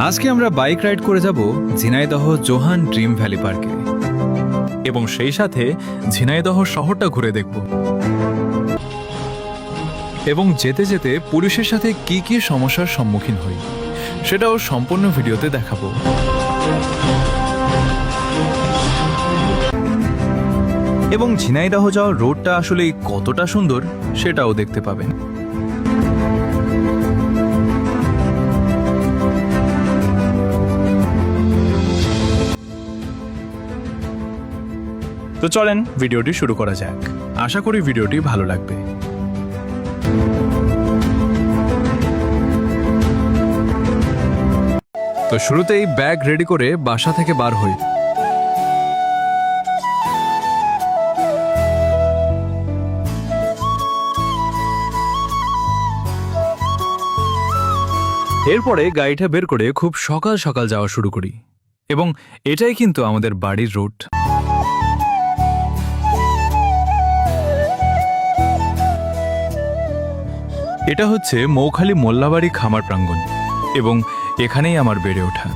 আজকে আমরা bike ride করে যাব ঝিনাইদহ জোহান ড্রিম ভ্যালি পার্কে এবং সেই সাথে ঝিনাইদহ শহরটা ঘুরে দেখব এবং যেতে যেতে পুলিশের সাথে কি কি সমস্যার সম্মুখীন হই সেটাও সম্পূর্ণ ভিডিওতে দেখাবো। এবং ঝিনাইদহ যাওয়ার রোডটা আসলে কতটা সুন্দর সেটাও দেখতে পাবেন। তো চলেন ভিডিওটি শুরু করা যাক। আশা করি ভিডিওটি ভালো লাগবে। তো শুরুতেই ব্যাগ রেডি করে বাসা থেকে বার হই। এরপরে গাড়িটা বের করে খুব সকাল সকাল যাওয়া শুরু করি এবং এটাই কিন্তু আমাদের বাড়ির রুট। এটা হচ্ছে মৌখালী মোল্লাবাড়ি খামার প্রাঙ্গণ এবং এখানেই আমার বেড়ে ওঠা।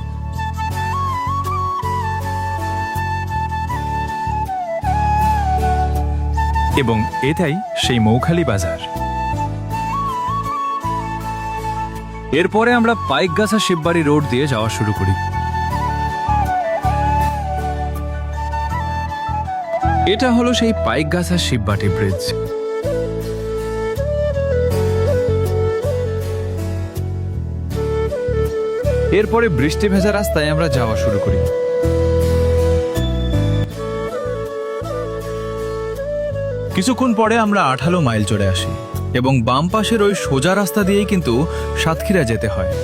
এবং এটাই সেই মৌখালী বাজার। এরপরে আমরা পাইকগাছা শিববাড়ি রোড দিয়ে যাওয়া শুরু করি। এটা হলো সেই পাইকগাছা শিববাড়ি ব্রিজ। এরপরে বৃষ্টি ভেজা রাস্তায় আমরা যাওয়া শুরু করি। কিছুক্ষণ পরে আমরা 18 মাইল চড়ে আসি এবং বাম পাশের ওই সোজা রাস্তা দিয়েই কিন্তু সাতক্ষীরা যেতে হয়।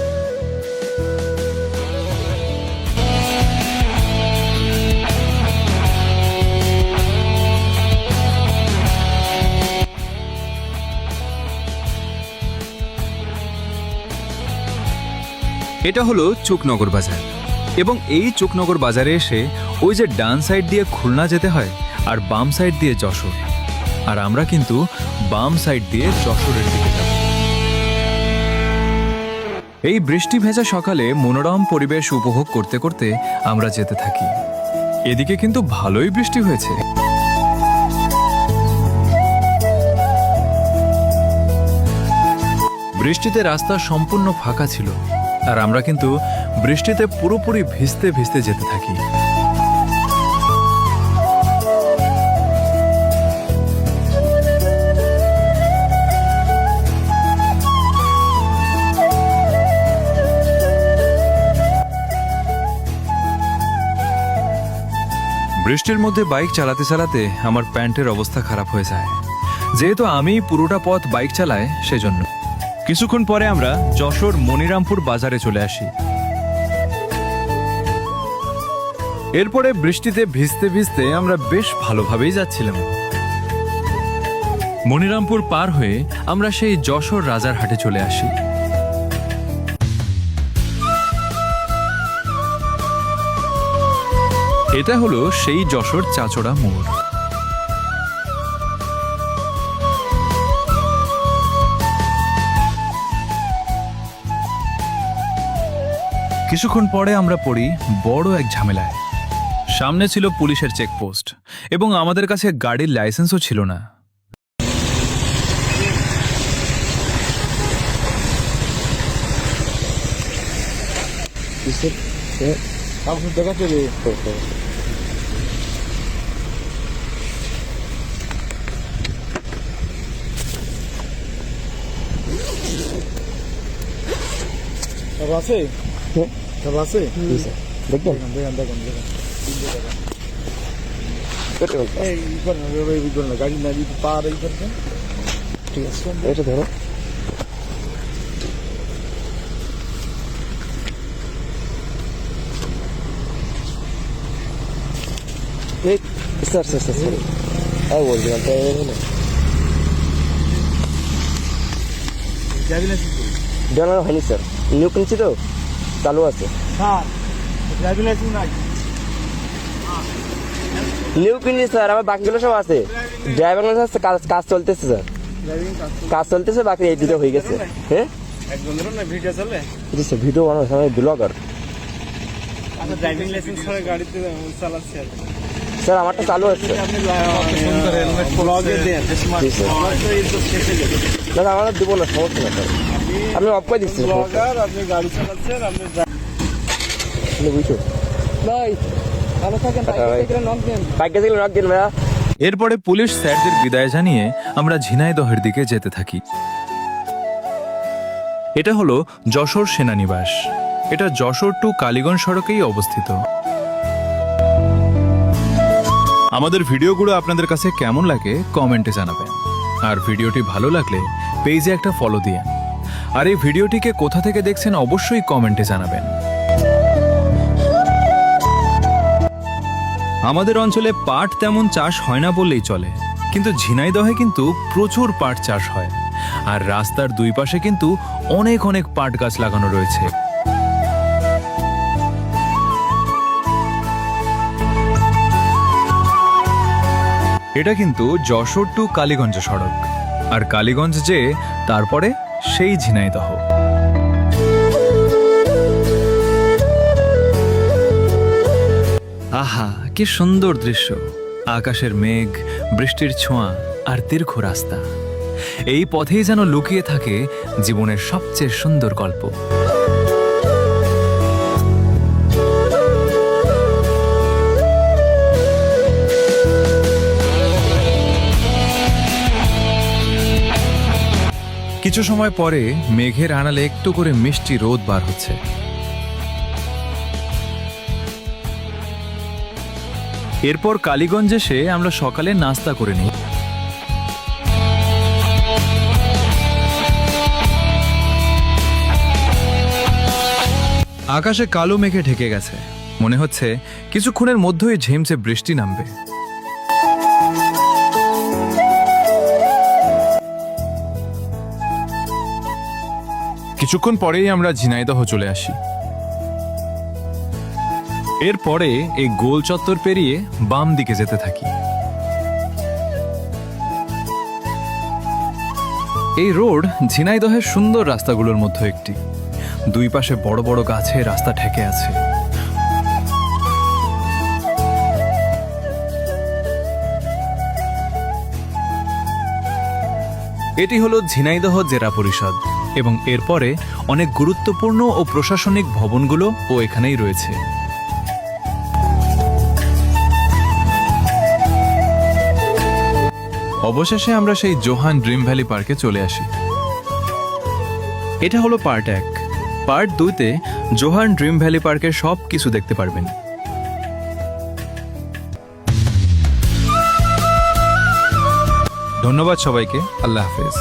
এটা হলো চুকনগর বাজার এবং এই চুকনগর বাজারে এসে ওই যে ডান সাইড দিয়ে খুলনা যেতে হয় আর বাম সাইড দিয়ে যশোর, আর আমরা কিন্তু বাম সাইড দিয়ে যশোরের দিকে যাব। এই বৃষ্টি ভেজা সকালে মনোরম পরিবেশ উপভোগ করতে করতে আমরা যেতে থাকি। এদিকে কিন্তু ভালোই বৃষ্টি হয়েছে। বৃষ্টিতে রাস্তা সম্পূর্ণ ফাঁকা ছিল আর আমরা কিন্তু বৃষ্টিতে পুরোপুরি ভিজতে ভিজতে যেতে থাকি। বৃষ্টির মধ্যে বাইক চালাতে চালাতে আমার প্যান্টের অবস্থা খারাপ হয়ে যায়। যেহেতু আমি পুরোটা পথ বাইক চালাই সেজন্য। কিছুক্ষণ পরে আমরা যশোর মনিরামপুর বাজারে চলে আসি। এরপরে বৃষ্টিতে ভিজতে ভিজতে আমরা বেশ ভালোভাবেই যাচ্ছিলাম। মনিরামপুর পার হয়ে আমরা সেই যশোর রাজারহাটে চলে আসি। এটা হলো সেই যশোর চাচড়া মোড়। কিছুক্ষণ পরে আমরা পড়ি বড় এক ঝামেলায়। সামনে ছিল পুলিশের চেকপোস্ট এবং আমাদের কাছে গাড়ির লাইসেন্সও ছিল না। আছে সব আছে দেখবেন গাড়ি না যদি পার এই করবেন। ঠিক আছে, এটা ধরো। স্যার স্যার স্যার স্যার আর বলছিলাম জানানো হয়নি স্যার, নিউ কিনছি তো চালু আছে। নিউ কিনছি স্যার, আমার বাকিগুলো সব আছে। ড্রাইভার লাইসেন্স কাজ চলতেছে স্যার, কাজ চলতেছে, বাকি এই দুটো হয়ে গেছে। হ্যাঁ ভিডিও বানানো, ব্লগার। আপনার ড্রাইভিং লাইসেন্স ছাড়া গাড়িতে চালাচ্ছে আর কি। স্যার আমারটা চালু হচ্ছে। আপনি ব্লগে দেন জি স্যার। আমার তো এই তো শেষে গেছে। না স্যার, আমার দেবো না, সমস্যা না স্যার, আমি অফ করে দিচ্ছি। ব্লগার, আপনি গাড়ি চালাচ্ছেন, আপনি বুঝছো ভাই ভালো থাকেন, বাইকে গেলে নক দিন ভাইয়া। এরপরে পুলিশ স্যারদের বিদায় জানিয়ে আমরা ঝিনাইদহের দিকে যেতে থাকি। এটা হলো যশোর সেনানিবাস। এটা যশোর টু কালীগঞ্জ সড়কেই অবস্থিত। আমাদের ভিডিওগুলো আপনাদের কাছে কেমন লাগে কমেন্টে জানাবেন, আর ভিডিওটি ভালো লাগলে পেজে একটা ফলো দিয়ে, আর এই ভিডিওটিকে কোথা থেকে দেখছেন অবশ্যই কমেন্টে জানাবেন। আমাদের অঞ্চলে পাট তেমন চাষ হয় না বললেই চলে, কিন্তু ঝিনাইদহে কিন্তু প্রচুর পাট চাষ হয়, আর রাস্তার দুই পাশে কিন্তু অনেক অনেক পাট গাছ লাগানো রয়েছে। এটা কিন্তু যশোর টু কালীগঞ্জ সড়ক, আর কালীগঞ্জ যে তারপরে সেই ঝিনাইদহ। আহা, কি সুন্দর দৃশ্য! আকাশের মেঘ, বৃষ্টির ছোঁয়া আর দীর্ঘ রাস্তা। এই পথেই যেন লুকিয়ে থাকে জীবনের সবচেয়ে সুন্দর গল্প। কিছু সময় পরে মেঘের আড়ালে একটু করে মিষ্টি রোদ বার হচ্ছে। এরপর কালীগঞ্জ এসে আমরা সকালে নাস্তা করে নিই। আকাশে কালো মেঘে ঢেকে গেছে, মনে হচ্ছে কিছুক্ষণের মধ্যেই ঝেমঝে বৃষ্টি নামবে। কিছুক্ষণ পরেই আমরা ঝিনাইদহ চলে আসি। এরপরে এই গোল চত্বর পেরিয়ে বাম দিকে যেতে থাকি। এই রোড ঝিনাইদহের সুন্দর রাস্তাগুলোর মধ্যে একটি। দুই পাশে বড় বড় গাছে রাস্তা ঠেকে আছে। এটি হলো ঝিনাইদহ জেলা পরিষদ, এবং এরপরে অনেক গুরুত্বপূর্ণ ও প্রশাসনিক ভবনগুলো ও এখানেই রয়েছে। অবশেষে আমরা সেই জোহান ড্রিম ভ্যালি পার্কে চলে আসি। এটা হলো পার্ট 1। পার্ট 2-তে জোহান ড্রিম ভ্যালি পার্কের সব কিছু দেখতে পারবেন। ধন্যবাদ সবাইকে, আল্লাহ হাফেজ।